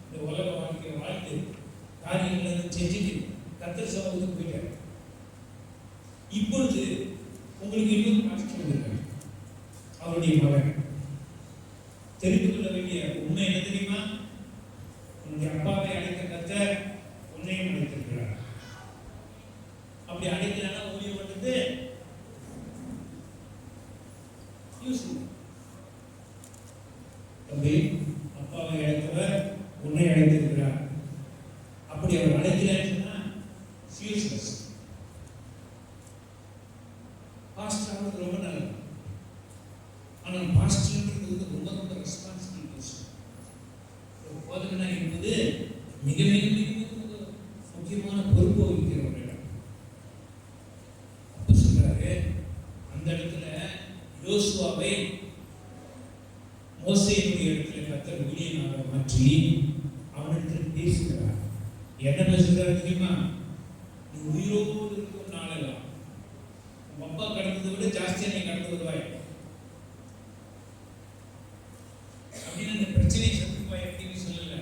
இந்த உலக வாழ்க்கையை வாழ்த்து காரியங்களை செஞ்சுட்டு கத்தர் சமூகத்துக்கு போயிட்டாரு. இப்பொழுது உங்களுக்கு இன்னும் காட்சி வந்திருக்காரு. அவருடைய மகன் தெரிந்து கொள்ள வேண்டிய உண்மை என்ன தெரியுமா? உன்னுடைய அப்பாவை அழைத்த கத்தர் உன்னையும் அழைத்திருக்கிறார். அப்படி அழைக்கிறானா ஊழியம் பண்றது தம்பி, அப்பாவை அழைத்தவர் உன்னை அழைத்திருக்கிறார். அப்படி அவர் அழைக்கிறாருன்னா யூஸ்லெஸ். பாஸ்டர் ஆனது ரொம்ப நல்லது. ஆனால் பாஸ்டர்ன்றது வந்து ரொம்ப ரொம்ப ரெஸ்பான்சிபிள் பர்சன். ஒரு போதகனா என்பது மிக மிக மிக மிக முக்கியமான பொறுப்பு வகிக்கிற ஒரு இடம். அப்ப சொல்றாரு, அந்த இடத்துல யோசுவாவை மோசேயுடைய இடத்துல கர்த்தர் ஊழியனாக மாற்றி அவனிடத்தில் பேசுகிறார். என்ன பேசுகிறார் தெரியுமா? நீ உயிரோடு இருக்கும் நாளெல்லாம் உங்க அப்பா கடந்ததை விட ஜாஸ்தியா நீ கடந்து வருவாய் அப்படின்னு. அந்த பிரச்சனையை சந்திப்பாய் அப்படின்னு சொல்லல,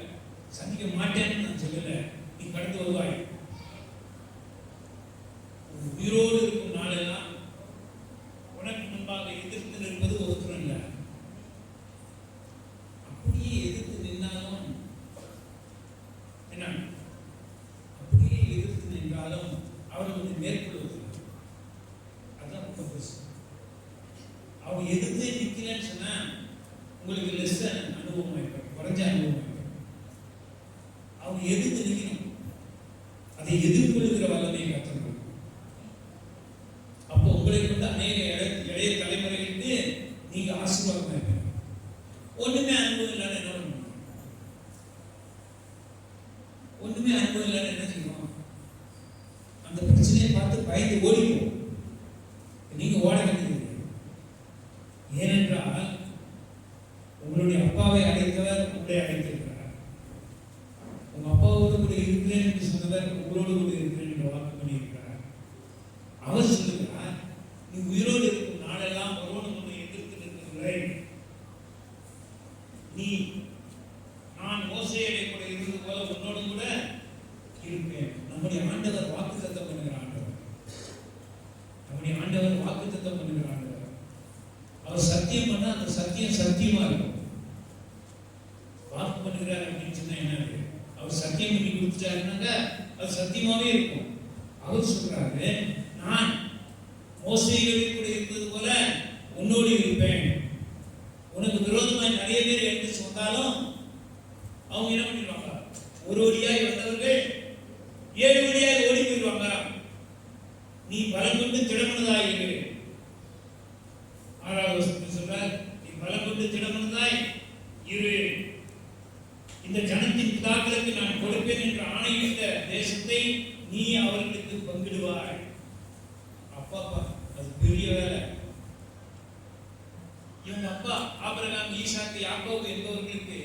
சந்திக்க மாட்டேன்னு நான் சொல்லல, நீ கடந்து வருவாய். உயிரோடு இருக்கும் நாளெல்லாம் உனக்கு முன்பாக எதிர்த்து நிற்பது ஒருத்தரும் இல்லை. அப்படியே எதிர்த்து நின்றாலும் என்ன, அப்படியே எதிர்த்து நின்றாலும் அவரை வந்து மேற்கொள்வது. அதான் ரொம்ப பெருசு. அவங்க எதிர்த்து நிற்கிறேன்னு சொன்னா உங்களுக்கு லெஸ் அனுபவம் ஆயிடும், குறைஞ்ச அனுபவம் ஆயிடும். அவங்க எதிர்த்து நிற்கணும், அதை எதிர்கொள்ளுகிற வல்லமையை கற்றுக்கணும். அப்போ உங்களை கொண்டு அநேக இளைய தலைமுறைகளுக்கு நீங்க ஆசீர்வாதமா இருப்பீங்க. ஒண்ணுமே அனுபவம் இல்லாத என்ன பண்ணணும்? ஒண்ணுமே அனுபவம் இல்லாத என்ன செய்யணும்? அந்த பிரச்சனையை பார்த்து பயந்து ஓடிப்போம். நீங்க ஓட வேண்டியது. ஏனென்றால் உங்களுடைய அப்பாவை அழைத்தவர் உங்களை அழைத்திருக்கிறார். உங்க அப்பாவோடு கூட இருக்கிறேன் என்று சொன்னவர் உங்களோடு கூட இருக்கிறேன் என்று வாக்கு பண்ணியிருக்கிறார். அவர் சொல்லுகிறார், நீ உயிரோடு இருக்கும் நாளெல்லாம் ஒருவன் உன்னை எதிர்த்து நிற்கிறேன். நீ நான் மோசேயை கூட இருந்தது போல உன்னோடு கூட இருப்பேன். நம்முடைய ஆண்டவர் வாக்குத்தத்தம் பண்ணுகிற ஆண்டவர். நம்முடைய ஆண்டவர் வாக்குத்தத்தம் பண்ணுகிற ஆண்டவர். அவர் சத்தியம் பண்ணா அந்த சத்தியம் சத்தியமா இருக்கும். வாக்கு பண்ணுகிறார் அப்படின்னு சொன்னா என்ன? அவர் சத்தியம் பண்ணி கொடுத்துட்டாருன்னாங்க அது சத்தியமாவே இருக்கும். அவர் சொல்றாரு, நான் மோசேயோடு கூட இருந்தது போல உன்னோடு இருப்பேன். உனக்கு விரோதமாய் நிறைய பேர் எழுந்து வந்தாலும் அவங்க என்ன பண்ணிடுவாங்க? ஒரு வழியாய் வந்தவர்கள் 7 வழியாய் ஓடி போயிடுவாங்க. நீ பலம் கொண்டு திடமனதாய் இரு. 6வது வசனத்தில் சொல்றார், நீ பலம் கொண்டு திடமனதாய் இரு. இந்த ஜனத்தின் பிதாக்களுக்கு நான் கொடுப்பேன் என்று ஆணையிட்ட தேசத்தை நீ அவர்களுக்கு பங்கிடுவாய். அப்பா அது பெரிய வேலை. இவங்க அப்பா ஆபிரகாம், ஈசாக்கு, யாக்கோபு என்பவர்களுக்கு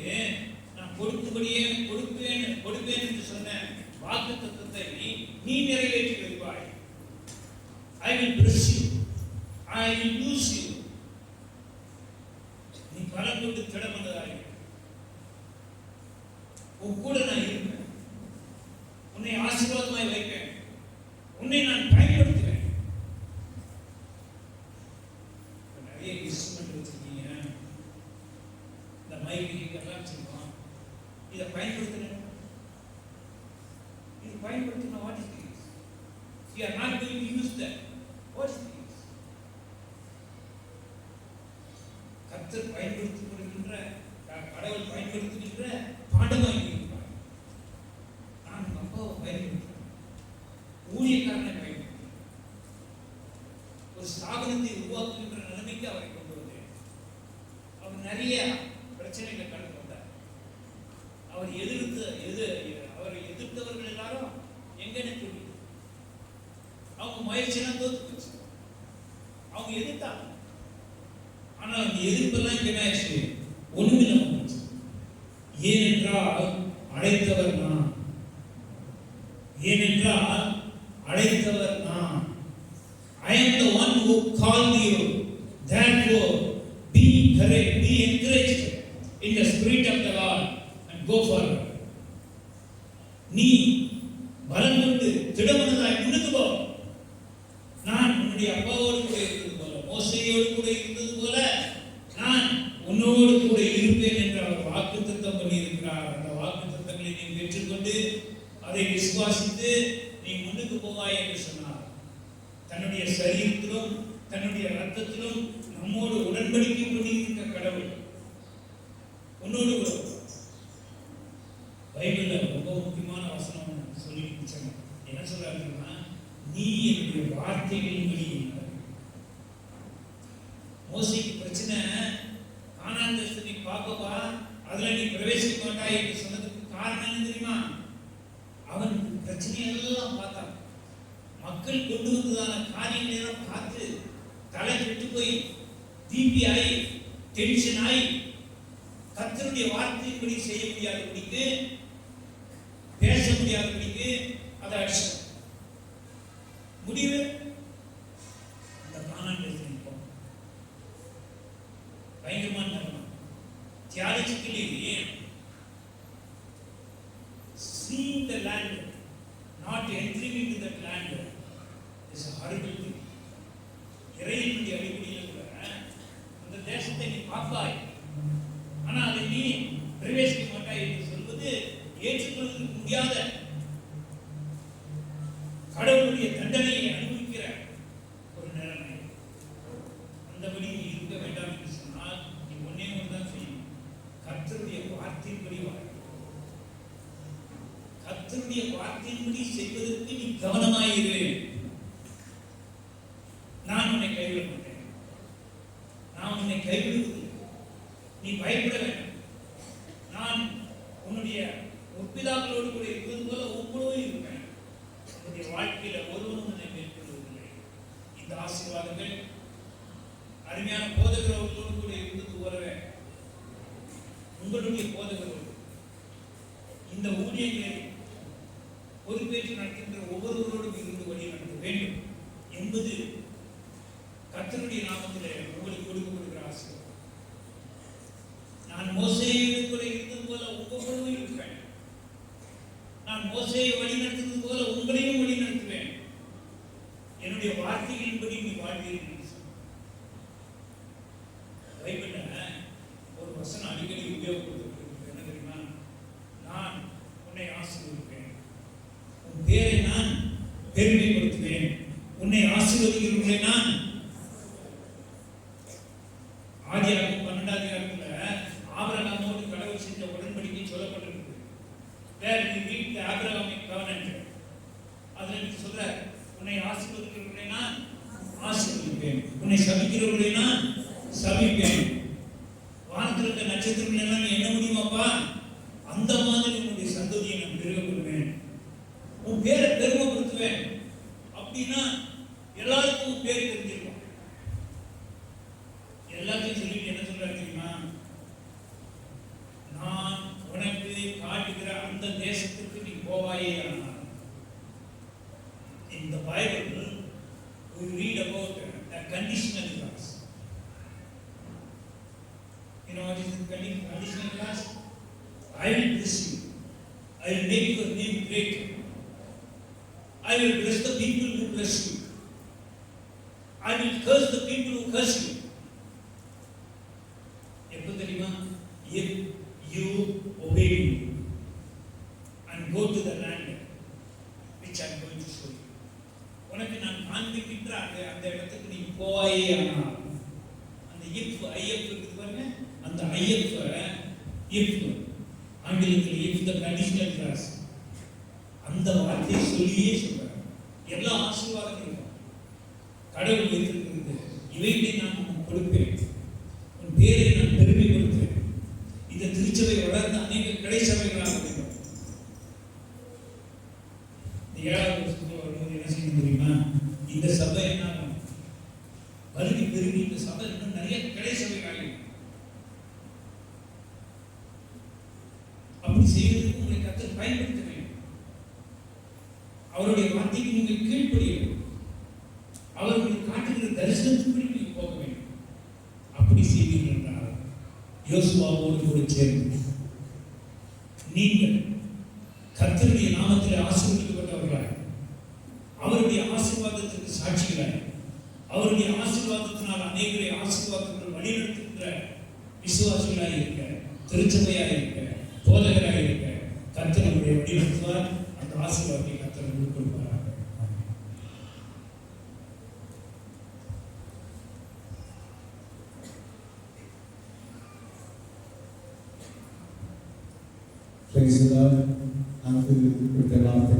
நான் கொடுப்பேன் என்று சொன்ன வாக்குத்தத்தத்தை நீ நிறைவேற்றி வைப்பாய். I will bless you. I will use you. நீ பலம் கொண்டு திடமனதாய் உன் கூட நான் இருப்பேன். உன்னை ஆசீர்வாதமாய் வைப்பேன். உன்னை நான் பயன்படுத்துவேன். நிறைய இன்ஸ்ட்ருமெண்ட் வச்சிருக்கீங்க, இந்த மைக்கு எல்லாம் சொல்லுவோம். இதை பயன்படுத்தின வாட்டி We are not going to use that. What is this? கர்த்தர் பயன்படுத்திக் கொள்கின்ற கடவுள் பயன்படுத்துகின்ற பாடமாய் இருக்கிறார். நான் உங்க அப்பாவை பயன்படுத்துகிறேன், ஊழியக்காரனை பயன்படுத்துகிறேன், ஒரு ஸ்தாபனத்தை உருவாக்குகின்ற நிலைமைக்கு அவரை கொண்டு வந்தேன். அவர் நிறைய பிரச்சனைகளை கடந்து வந்தார். அவரை எதிர்த்தவர்கள் எல்லாரும் எங்கன்னு சொல்லி அவங்க முயற்சியெல்லாம் தோத்து போச்சு. அவங்க எதிர்த்தாங்க. ஆனால் அந்த எதிர்ப்பெல்லாம் என்ன ஆயிடுச்சு? ஒண்ணுமில்லாம போச்சு. ஏனென்றால் அழைத்தவர் நான். ஏனென்றால் அழைத்தவர் நான். I am the one who called you. Therefore, be encouraged in the spirit of the Lord and go forward. நீ பலம் கொண்டு திடமனதாய் முன்னுக்கு போ. நான் உன்னுடைய அப்பாவோடு கூட இருந்தது போல, மோசேயோடு கூட இருந்தது போல நான் உன்னோடு கூட இருப்பேன் என்று அவர் வாக்குத்தத்தம் பண்ணியிருக்கிறார். அந்த வாக்குத்தத்தங்களை நீ பெற்றுக்கொண்டு அதை விசுவாசித்து நீ முன்னுக்கு போவாய் என்று சொன்னார். தன்னுடைய சரீரத்திலும் தன்னுடைய ரத்தத்திலும் நம்மோடு உடன்படிக்கை பண்ணியிருக்கிற கடவுள் உன்னோடு கூட. பைபிள்ல ரொம்ப முக்கியமான வசனம் சொல்லி முடிச்சாங்க. என்ன சொல்றாருன்னா, நீ என்னுடைய வார்த்தைகளின்படி. மோசேக்கு பிரச்சனை, கானான் தேசத்தை நீ பார்க்கவா, அதுல நீ பிரவேசிக்க மாட்டாய் என்று சொன்னதுக்கு காரணம் என்ன தெரியுமா? அவன் பிரச்சனையெல்லாம் பார்த்தான். மக்கள் கொண்டு வந்ததான காரியங்களை எல்லாம் பார்த்து தலை கெட்டு போய் தீபி ஆகி டென்ஷன் ஆகி கர்த்தருடைய வார்த்தையின்படி செய்ய முடியாதபடிக்கு, பேச முடியாதபடிக்கு அதை அடிச்சான். முடிவு இந்த கானான் தேசம் இப்போ பயங்கரமான நிலைமை. Theologically seeing the land, not entering into that land is a horrible thing. இறையினுடைய அடிப்படையில் கூட அந்த தேசத்தை நீ பார்ப்பாய், ஆனால் அதை நீ பிரவேசிக்க மாட்டாய் என்று சொல்வது ஏற்றுக்கொள்வதற்கு முடியாத, கடவுளுடைய தண்டனையை அனுபவிக்கிற ஒரு நிலைமை. அந்தபடி நீ இருக்க வேண்டாம் என்று சொன்னால் நீ ஒன்னே ஒன்றுதான் செய்யணும். கர்த்தருடைய வார்த்தையின்படி வாழ. கர்த்தருடைய வார்த்தையின்படி செய்வதற்கு நீ கவனமாயிரு. நான் உன்னை கைவிட மாட்டேன், நான் உன்னை கைவிடுவதில்லை, நீ பயப்பட வேண்டாம். நான் உன்னுடைய முற்பிதாக்களோடு கூட இருப்பது போல உங்களோடு இருப்பேன். உன்னுடைய வாழ்க்கையில ஒருவரும் உன்னை மேற்கொள்வதில்லை. இந்த ஆசீர்வாதங்கள் அருமையான போதகர்களோடு கூட இருந்தது போலவே உங்களுடைய போதகரோடு இந்த ஊழியர்களை பொறுப்பேற்று நடக்கின்ற ஒவ்வொருவரோடும் இருந்து வழி நடத்த வேண்டும் என்பது கர்த்தருடைய நாமத்திலே உங்களுக்கு கொடுக்கப்படுகிற ஆசீர்வாதம். நான் மோசேயோடு கூட இருந்தது போல உங்களோடு இருப்பேன். நான் மோசேயை வழி நடத்துவது போல உங்களையும் வழி நடத்துவேன். என்னுடைய வார்த்தைகளின்படி நீ வாழ்வீர்கள். பைபிள்ல ஒரு வசனம் அடிக்கடி உபயோகப்படுத்தப்படுகிறது. என்ன தெரியுமா? நான் உன்னை ஆசீர்வதிப்பேன், உன் பேரை நான் பெருமைப்படுத்துவேன், உன்னை ஆசீர்வதிக்கிறவர்களை நான். ஆதியாகமம் 12ஆம் அதிகாரத்துல ஆபிரகாமோடு கடவுள் செஞ்ச உடன்படிக்கை சொல்லப்பட்டிருக்கு. Where we read the Abrahamic covenant. அதுல நீ சொல்ற, உன்னை ஆசீர்வதிக்கிறவர்களை நான் ஆசீர்வதிப்பேன், உன்னை சபிக்கிறவர்களை நான் சபிப்பேன். வானத்தில் இருக்க நட்சத்திரங்கள் எல்லாம் நீ என்ன முடியுமாப்பா? அந்த மாதிரி உன்னுடைய சந்ததியை நான் பெருகப்படுவேன், உன் பேரை பெருமைப்படுத்துவேன். அப்படின்னா எல்லாருக்கும் உன் பேர் தெரிஞ்சிருக்கும். எல்லாத்தையும் சொல்லிட்டு என்ன சொல்றாரு தெரியுமா? நான் உனக்கு காட்டுகிற அந்த தேசத்துக்கு நீ போவாயே ஆனால். In the Bible we read about a conditional clause. You know what is the conditional clause? I will bless you, I will make your name great, I will bless the people who bless you, I will curse the people who curse you. எப்போ தெரியுமா? If you obey me and go to the land which I am going to show you. ஆங்கிலத்தில் if the conditional clause அந்த வார்த்தையை சொல்லியே சொல்றார். எல்லா ஆசீர்வாதங்களும் கடவுள் வைத்திருக்கிறது. இவைகளை நான் உனக்கு கொடுப்பேன், உன் பேரை நான் பெருமைப்படுத்துவேன். இந்த திருச்சபை வளர்ந்த அநேக கிளை சபைகளாக வேண்டும். இந்த 7வது வருஷத்துல வரும்போது என்ன செய்ய தெரியுமா? இந்த சபை என்ன வருகை பெருகி இந்த சபை இன்னும் நிறைய கிளை சபைகளாக இருக்கும். அப்படி செய்வதற்கு உங்களை கர்த்தர் பயன்படுத்த வேண்டும். அவருடைய வார்த்தைக்கு நீங்கள் கீழ்ப்படிய வேண்டும். அவர்களுக்கு காட்டுகிற தரிசனத்துப்படி நீங்கள் போக வேண்டும். அப்படி செய்வீர்கள் என்றால் யோசுவாவோடு கூட சேர்ந்து நீங்கள் கர்த்தருடைய நாமத்தில் ஆசீர்வதிக்கப்பட்டவர்களாய், அவருடைய ஆசீர்வாதத்திற்கு சாட்சிகளாய், அவருடைய ஆசீர்வாதத்தினால் அநேகரை ஆசீர்வாதங்கள் வழிநடத்துகின்ற விசுவாசிகளாய் இருக்க, திருச்சபையாய் இருக்க, போதகராய் இருக்க கர்த்தர் அவருடைய வழிநடத்துவார். அந்த ஆசீர்வாதத்தை கர்த்தர் உங்களுக்கு கொடுப்பாராக. Praise the Lord. நமக்கு கொடுத்த வார்த்தை